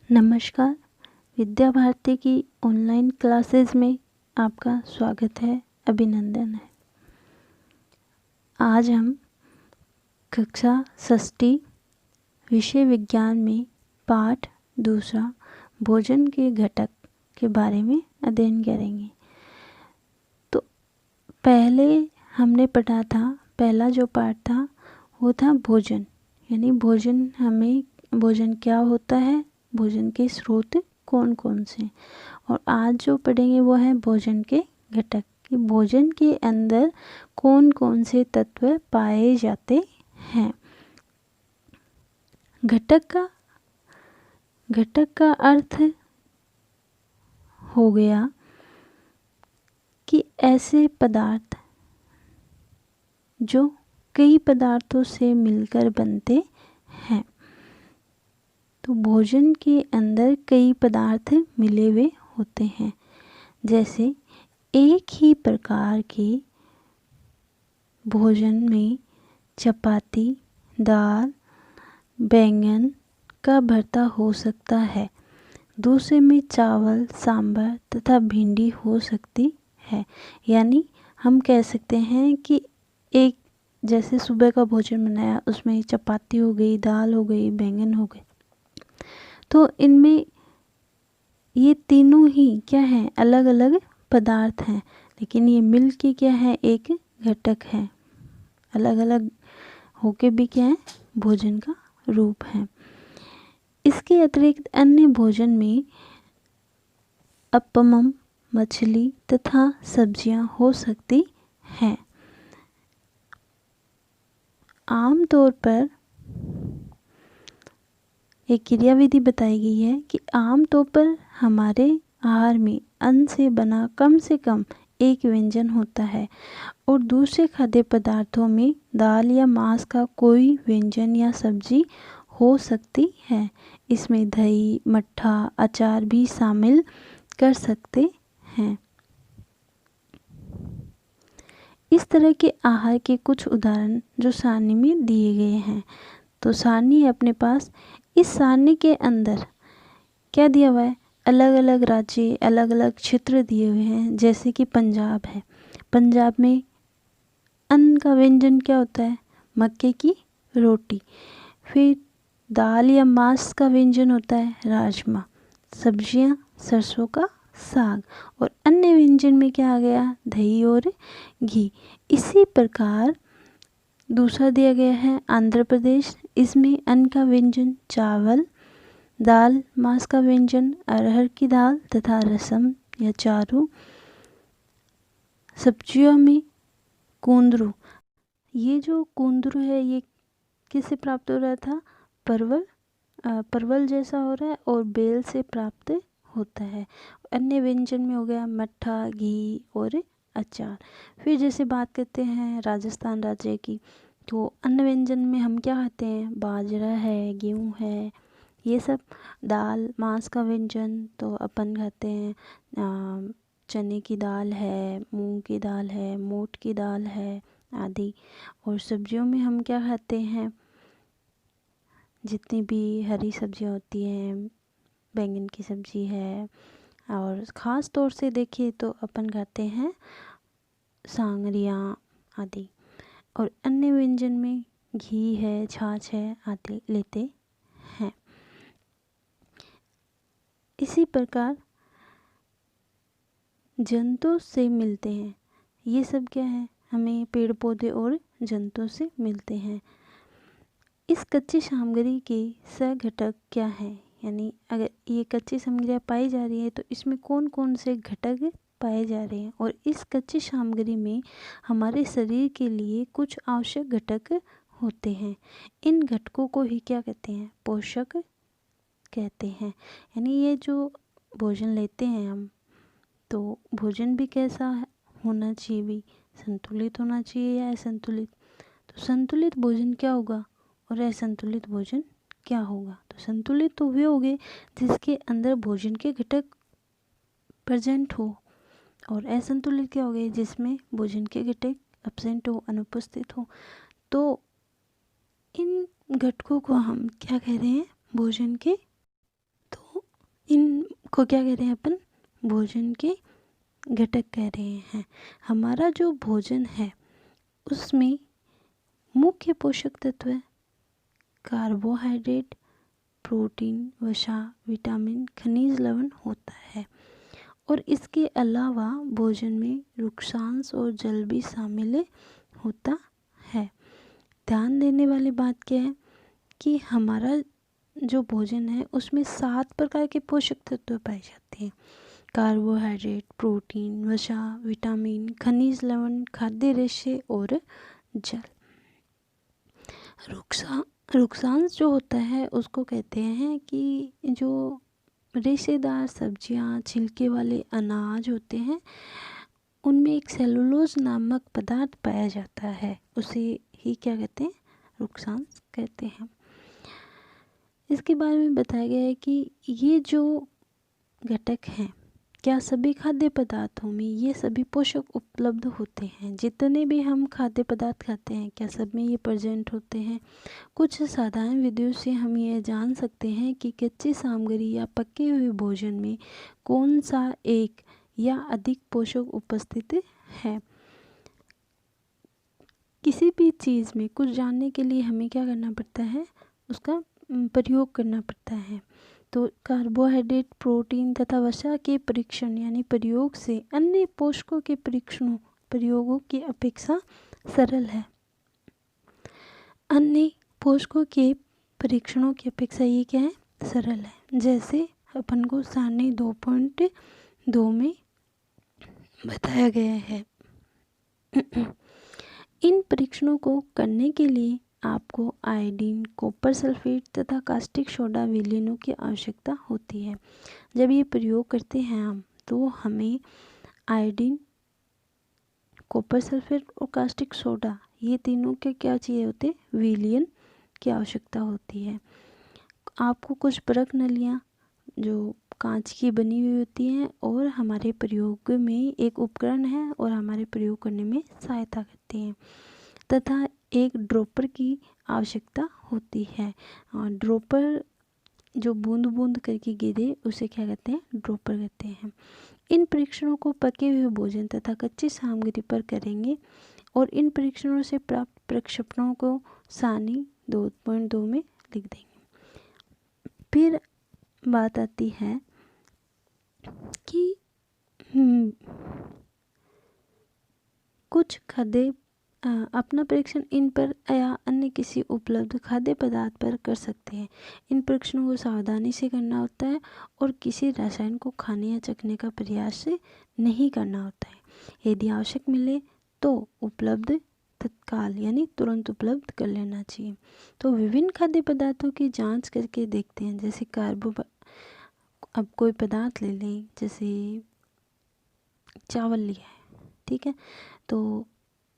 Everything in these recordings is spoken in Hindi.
नमस्कार। विद्या भारती की ऑनलाइन क्लासेस में आपका स्वागत है, अभिनंदन है। आज हम कक्षा षष्ठी विषय विज्ञान में पाठ दूसरा भोजन के घटक के बारे में अध्ययन करेंगे। तो पहले हमने पढ़ा था, पहला जो पाठ था वो था भोजन, यानी भोजन क्या होता है, भोजन के स्रोत कौन कौन से। और आज जो पढ़ेंगे वो है भोजन के घटक, कि भोजन के अंदर कौन कौन से तत्व पाए जाते हैं। घटक का अर्थ हो गया कि ऐसे पदार्थ जो कई पदार्थों से मिलकर बनते हैं। तो भोजन के अंदर कई पदार्थ मिले हुए होते हैं। जैसे एक ही प्रकार के भोजन में चपाती, दाल, बैंगन का भरता हो सकता है, दूसरे में चावल, सांभर तथा भिंडी हो सकती है। यानी हम कह सकते हैं कि एक जैसे सुबह का भोजन बनाया, उसमें चपाती हो गई, दाल हो गई, बैंगन हो गए, तो इनमें ये तीनों ही क्या हैं, अलग अलग पदार्थ हैं, लेकिन ये मिल के क्या है, एक घटक है। अलग अलग होके भी क्या है, भोजन का रूप है। इसके अतिरिक्त अन्य भोजन में अपमम, मछली तथा सब्जियां हो सकती हैं। आमतौर पर एक क्रियाविधि बताई गई है कि आमतौर पर हमारे आहार में अन्न से बना कम से कम एक व्यंजन होता है और दूसरे खाद्य पदार्थों में दाल या मांस का कोई व्यंजन या सब्जी हो सकती है। इसमें दही, मट्ठा, अचार भी शामिल कर सकते हैं। इस तरह के आहार के कुछ उदाहरण जो सारणी में दिए गए हैं। तो सारणी है अपने पास, इस सारणी के अंदर क्या दिया हुआ है, अलग अलग राज्य, अलग अलग क्षेत्र दिए हुए हैं। जैसे कि पंजाब है, पंजाब में अन्न का व्यंजन क्या होता है, मक्के की रोटी। फिर दाल या मांस का व्यंजन होता है राजमा, सब्जियां सरसों का साग, और अन्य व्यंजन में क्या आ गया, दही और घी। इसी प्रकार दूसरा दिया गया है आंध्र प्रदेश, इसमें अन्न का व्यंजन चावल, दाल, मांस का व्यंजन अरहर की दाल तथा रसम या चारू। सब्जियों में कुंदरू, ये जो कुंदरू है ये किससे प्राप्त हो रहा था, परवल जैसा हो रहा है और बेल से प्राप्त होता है। अन्य व्यंजन में हो गया मट्ठा, घी और अचार। फिर जैसे बात करते हैं राजस्थान राज्य की, तो अन्य व्यंजन में हम क्या खाते हैं, बाजरा है, गेहूँ है, ये सब। दाल, मांस का व्यंजन तो अपन खाते हैं चने की दाल है, मूंग की दाल है, मोठ की दाल है आदि। और सब्जियों में हम क्या खाते हैं, जितनी भी हरी सब्जियां होती हैं, बैंगन की सब्जी है, और ख़ास तौर से देखिए तो अपन खाते हैं सांगरियाँ आदि। और अन्य व्यंजन में घी है, छाछ है आदि लेते हैं। इसी प्रकार जंतु से मिलते हैं, ये सब क्या है, हमें पेड़ पौधे और जंतु से मिलते हैं। इस कच्ची सामग्री के सघटक क्या हैं, यानी अगर ये कच्ची सामग्रियाँ पाई जा रही है तो इसमें कौन कौन से घटक पाए जा रहे हैं। और इस कच्ची सामग्री में हमारे शरीर के लिए कुछ आवश्यक घटक होते हैं। इन घटकों को ही क्या कहते हैं, पोषक कहते हैं। यानी ये जो भोजन लेते हैं हम, तो भोजन भी कैसा होना चाहिए, भी संतुलित होना चाहिए या असंतुलित। तो संतुलित भोजन क्या होगा और असंतुलित भोजन क्या होगा। तो संतुलित तो वे होंगे जिसके अंदर भोजन के घटक प्रेजेंट हो, और असंतुलित क्या हो गए, जिसमें भोजन के घटक एब्सेंट हो, अनुपस्थित हो। तो इन घटकों को हम क्या कह रहे हैं, भोजन के। तो इनको क्या कह रहे हैं अपन, भोजन के घटक कह रहे हैं। हमारा जो भोजन है उसमें मुख्य पोषक तत्व कार्बोहाइड्रेट, प्रोटीन, वसा, विटामिन, खनिज लवण होता है। और इसके अलावा भोजन में रुक्षांश और जल भी शामिल होता है। ध्यान देने वाली बात क्या है कि हमारा जो भोजन है उसमें 7 प्रकार के पोषक तत्व पाए जाते हैं। कार्बोहाइड्रेट, प्रोटीन, वसा, विटामिन, खनिज लवण, खाद्य रेशे और जल। रुक्षांश जो होता है उसको कहते हैं कि जो रेशेदार सब्जियां, छिलके वाले अनाज होते हैं उनमें एक सेलुलोज नामक पदार्थ पाया जाता है, उसे ही क्या कहते हैं, रुक्षांश कहते हैं। इसके बारे में बताया गया है कि ये जो घटक हैं क्या सभी खाद्य पदार्थों में ये सभी पोषक उपलब्ध होते हैं। जितने भी हम खाद्य पदार्थ खाते हैं क्या सब में ये प्रेजेंट होते हैं। कुछ साधारण विधियों से हम ये जान सकते हैं कि कच्ची सामग्री या पके हुए भोजन में कौन सा एक या अधिक पोषक उपस्थित है। किसी भी चीज़ में कुछ जानने के लिए हमें क्या करना पड़ता है, उसका प्रयोग करना पड़ता है। तो कार्बोहाइड्रेट, प्रोटीन तथा वसा के परीक्षण यानी प्रयोग से अन्य पोषकों के प्रयोगों की अपेक्षा सरल है। अन्य पोषकों के परीक्षणों की अपेक्षा ये क्या है, सरल है। जैसे अपन को सारणी 2.2 में बताया गया है। इन परीक्षणों को करने के लिए आपको आयोडीन, कॉपर सल्फेट तथा कास्टिक सोडा विलयनों की आवश्यकता होती है। जब ये प्रयोग करते हैं हम तो हमें आयोडीन, कॉपर सल्फेट और कास्टिक सोडा ये तीनों के क्या चाहिए होते हैं, विलयन की आवश्यकता होती है। आपको कुछ परख नलियाँ जो कांच की बनी हुई होती हैं और हमारे प्रयोग में एक उपकरण है और हमारे प्रयोग करने में सहायता करती हैं तथा एक ड्रॉपर की आवश्यकता होती है। और ड्रॉपर जो बूंद बूंद करके गिरे उसे क्या कहते हैं, ड्रॉपर कहते हैं। इन परीक्षणों को पके हुए भोजन तथा कच्ची सामग्री पर करेंगे और इन परीक्षणों से प्राप्त प्रक्षेपणों को सारणी 2.2 में लिख देंगे। फिर बात आती है कि कुछ खाद्य अपना परीक्षण इन पर या अन्य किसी उपलब्ध खाद्य पदार्थ पर कर सकते हैं। इन परीक्षणों को सावधानी से करना होता है और किसी रसायन को खाने या चखने का प्रयास नहीं करना होता है। यदि आवश्यक मिले तो उपलब्ध तत्काल यानी तुरंत उपलब्ध कर लेना चाहिए। तो विभिन्न खाद्य पदार्थों की जांच करके देखते हैं। जैसे अब कोई पदार्थ ले लें, जैसे चावल लिया है, ठीक है, तो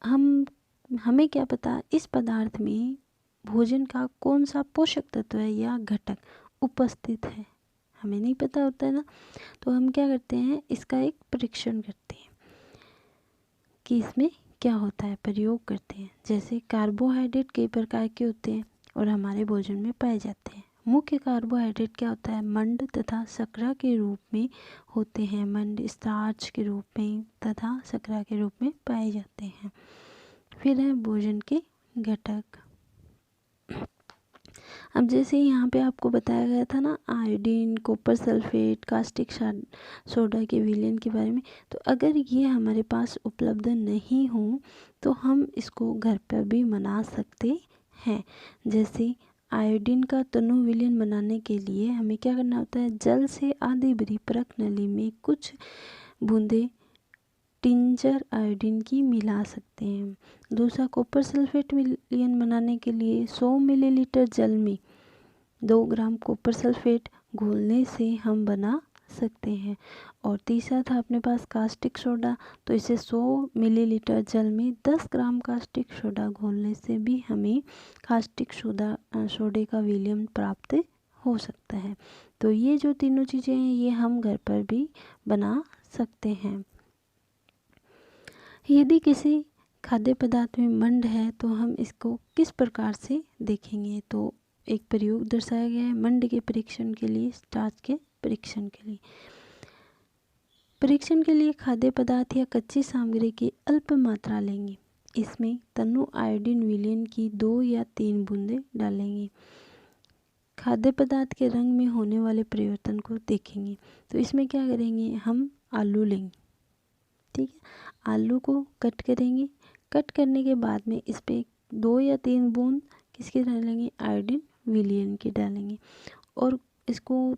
हमें क्या पता इस पदार्थ में भोजन का कौन सा पोषक तत्व है या घटक उपस्थित है, हमें नहीं पता होता है ना। तो हम क्या करते हैं, इसका एक परीक्षण करते हैं कि इसमें क्या होता है, प्रयोग करते हैं। जैसे कार्बोहाइड्रेट कई प्रकार के होते हैं और हमारे भोजन में पाए जाते हैं। मुख्य कार्बोहाइड्रेट क्या होता है, मंड तथा शर्करा के रूप में होते हैं। मंड स्टार्च के रूप में तथा शर्करा के रूप में पाए जाते हैं। फिर है भोजन के घटक। अब जैसे यहाँ पे आपको बताया गया था ना iodine, copper sulphate, caustic soda के विलयन के बारे में, तो अगर ये हमारे पास उपलब्ध नहीं हो तो हम इसको घर पर भी बना सकते हैं। जैसे आयोडीन का तनु विलयन बनाने के लिए हमें क्या करना होता है, जल से आधी भरी परख नली में कुछ बूंदे टिंचर आयोडीन की मिला सकते हैं। दूसरा, कॉपर सल्फेट विलयन बनाने के लिए 100 मिलीलीटर जल में 2 ग्राम कॉपर सल्फेट घोलने से हम बना सकते हैं। और तीसरा था अपने पास कास्टिक सोडा, तो इसे 100 मिलीलीटर जल में 10 ग्राम कास्टिक सोडा घोलने से भी हमें कास्टिक सोडे का विलयन प्राप्त हो सकता है। तो ये जो तीनों चीज़ें हैं ये हम घर पर भी बना सकते हैं। यदि किसी खाद्य पदार्थ में मंड है तो हम इसको किस प्रकार से देखेंगे, तो एक प्रयोग दर्शाया गया है मंड के परीक्षण के लिए स्टार्च के परीक्षण के लिए। परीक्षण के लिए खाद्य पदार्थ या कच्ची सामग्री की अल्प मात्रा लेंगे। इसमें तनु आयोडीन विलयन की 2 या 3 बूंदें डालेंगे। खाद्य पदार्थ के रंग में होने वाले परिवर्तन को देखेंगे। तो इसमें क्या करेंगे, हम आलू लेंगे, ठीक है। आलू को कट करेंगे। कट करने के बाद में इस पर 2 या 3 बूंद किसके डालेंगे, आयोडीन विलयन के डालेंगे। और इसको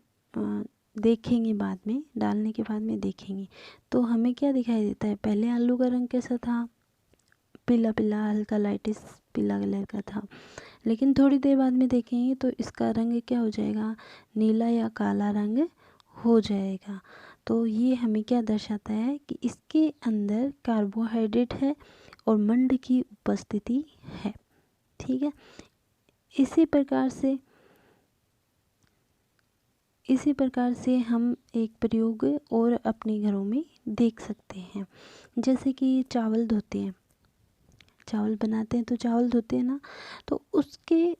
देखेंगे बाद में, डालने के बाद में देखेंगे तो हमें क्या दिखाई देता है। पहले आलू का रंग कैसा था, पीला पीला, हल्का लाइटिश पीला कलर का था। लेकिन थोड़ी देर बाद में देखेंगे तो इसका रंग क्या हो जाएगा, नीला या काला रंग हो जाएगा। तो ये हमें क्या दर्शाता है कि इसके अंदर कार्बोहाइड्रेट है और मंड की उपस्थिति है, ठीक है। इसी प्रकार से हम एक प्रयोग और अपने घरों में देख सकते हैं। जैसे कि चावल धोते हैं, चावल बनाते हैं तो चावल धोते हैं ना, तो उसके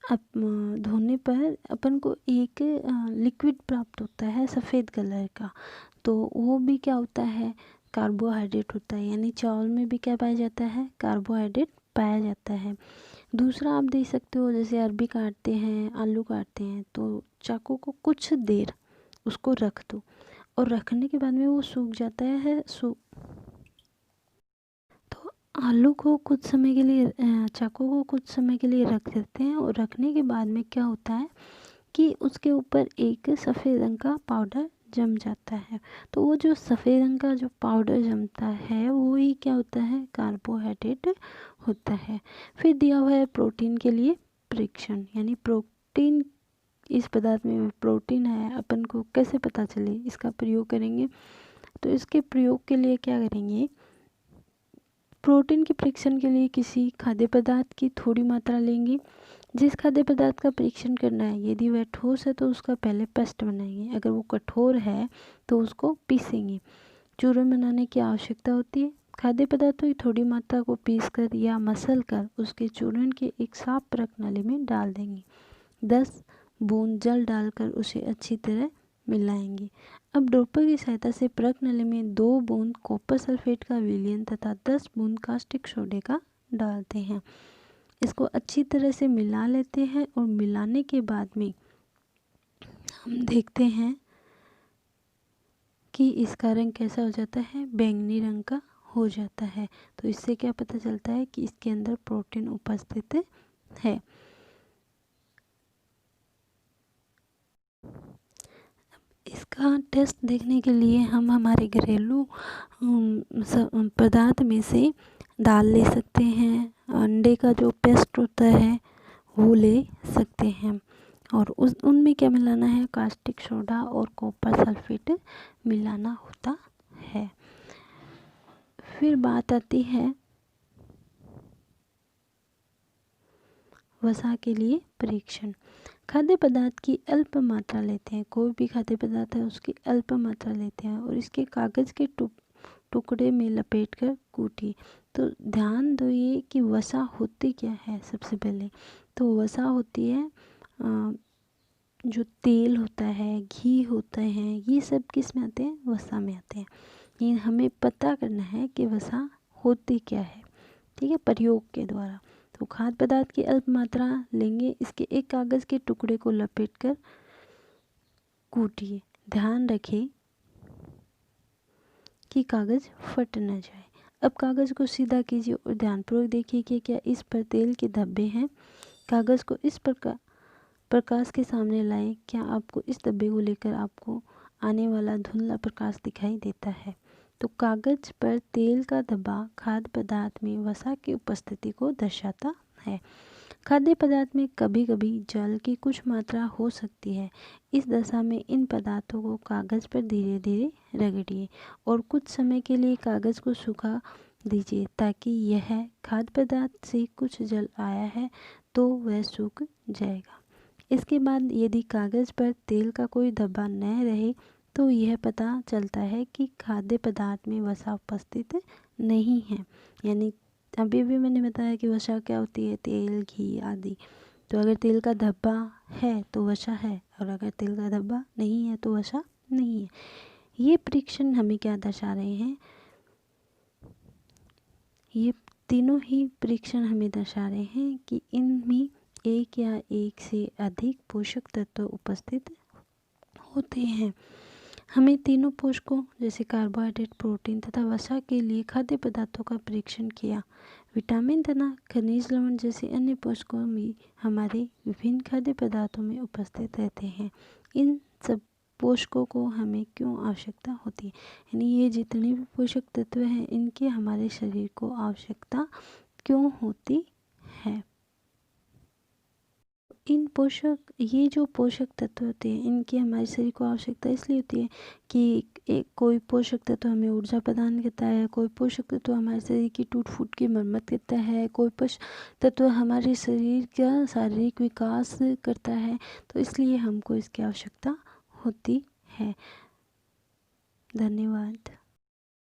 धोने पर अपन को एक लिक्विड प्राप्त होता है सफ़ेद कलर का। तो वो भी क्या होता है, कार्बोहाइड्रेट होता है। यानी चावल में भी क्या पाया जाता है, कार्बोहाइड्रेट पाया जाता है। दूसरा आप देख सकते हो, जैसे अरबी काटते हैं, आलू काटते हैं, तो चाकू को कुछ देर उसको रख दो और रखने के बाद में वो सूख जाता है। तो आलू को कुछ समय के लिए, चाकू को कुछ समय के लिए रख देते हैं और रखने के बाद में क्या होता है कि उसके ऊपर एक सफ़ेद रंग का पाउडर जम जाता है। तो वो जो सफ़ेद रंग का जो पाउडर जमता है वो ही क्या होता है, कार्बोहाइड्रेट होता है। फिर दिया हुआ है प्रोटीन के लिए परीक्षण, यानी प्रोटीन, इस पदार्थ में प्रोटीन है, अपन को कैसे पता चले, इसका प्रयोग करेंगे। तो इसके प्रयोग के लिए क्या करेंगे, प्रोटीन के परीक्षण के लिए किसी खाद्य पदार्थ की थोड़ी मात्रा लेंगे। जिस खाद्य पदार्थ का परीक्षण करना है, यदि वह ठोस है तो उसका पहले पेस्ट बनाएंगे, अगर वो कठोर है तो उसको पीसेंगे। चूर्ण बनाने की आवश्यकता होती है। खाद्य पदार्थों की थोड़ी मात्रा को पीसकर या मसल कर उसके चूर्ण के एक साफ परख नली में डाल देंगे। 10 बूंद जल डालकर उसे अच्छी तरह मिलाएंगे। अब ड्रॉपर की सहायता से परख नली में 2 बूंद कॉपर सल्फेट का विलयन तथा 10 बूंद कास्टिक सोडे का डालते हैं। इसको अच्छी तरह से मिला लेते हैं और मिलाने के बाद में हम देखते हैं कि इसका रंग कैसा हो जाता है, बैंगनी रंग का हो जाता है। तो इससे क्या पता चलता है कि इसके अंदर प्रोटीन उपस्थित है। इसका टेस्ट देखने के लिए हम हमारे घरेलू पदार्थ में से दाल ले सकते हैं, अंडे का जो पेस्ट होता है वो ले सकते हैं, और उनमें क्या मिलाना है, कास्टिक सोडा और कॉपर सल्फेट मिलाना होता है। फिर बात आती है वसा के लिए परीक्षण। खाद्य पदार्थ की अल्प मात्रा लेते हैं, कोई भी खाद्य पदार्थ है उसकी अल्प मात्रा लेते हैं और इसके कागज़ के टुकड़े में लपेटकर कूटिए। तो ध्यान दो ये कि वसा होती क्या है। सबसे पहले तो वसा होती है जो तेल होता है, घी होता है, ये सब किस में आते हैं, वसा में आते हैं। ये हमें पता करना है कि वसा होती क्या है, ठीक है, प्रयोग के द्वारा। तो खाद्य पदार्थ की अल्प मात्रा लेंगे, इसके एक कागज़ के टुकड़े को लपेटकर कूटिए। ध्यान रखें कि कागज़ फट न जाए। अब कागज़ को सीधा कीजिए और ध्यानपूर्वक देखिए कि क्या इस पर तेल के धब्बे हैं। कागज़ को इस प्रकाश के सामने लाएं। क्या आपको इस धब्बे को लेकर आपको आने वाला धुंधला प्रकाश दिखाई देता है? तो कागज़ पर तेल का धब्बा खाद्य पदार्थ में वसा की उपस्थिति को दर्शाता है। खाद्य पदार्थ में कभी कभी जल की कुछ मात्रा हो सकती है। इस दशा में इन पदार्थों को कागज़ पर धीरे धीरे रगड़िए और कुछ समय के लिए कागज़ को सूखा दीजिए ताकि यह खाद्य पदार्थ से कुछ जल आया है तो वह सूख जाएगा। इसके बाद यदि कागज़ पर तेल का कोई धब्बा न रहे तो यह पता चलता है कि खाद्य पदार्थ में वसा उपस्थित नहीं है। यानी अभी भी मैंने बताया कि वसा क्या होती है, तेल, घी आदि। तो अगर तेल का धब्बा है तो वसा है, और अगर तेल का धब्बा नहीं है तो वसा नहीं है। ये परीक्षण हमें क्या दर्शा रहे हैं, ये तीनों ही परीक्षण हमें दर्शा रहे हैं कि इनमें एक या एक से अधिक पोषक तत्व उपस्थित होते हैं। हमें तीनों पोषकों जैसे कार्बोहाइड्रेट, प्रोटीन तथा वसा के लिए खाद्य पदार्थों का परीक्षण किया। विटामिन तथा खनिज लवण जैसे अन्य पोषकों भी हमारे विभिन्न खाद्य पदार्थों में उपस्थित रहते हैं। इन सब पोषकों को हमें क्यों आवश्यकता होती है, यानी ये जितने भी पोषक तत्व हैं इनकी हमारे शरीर को आवश्यकता क्यों होती है। ये जो पोषक तत्व होते हैं इनकी हमारे शरीर को आवश्यकता इसलिए होती है कि कोई पोषक तत्व हमें ऊर्जा प्रदान करता है, कोई पोषक तत्व हमारे शरीर की टूट फूट की मरम्मत करता है, कोई पोषक तत्व हमारे शरीर का शारीरिक विकास करता है, तो इसलिए हमको इसकी आवश्यकता होती है। धन्यवाद।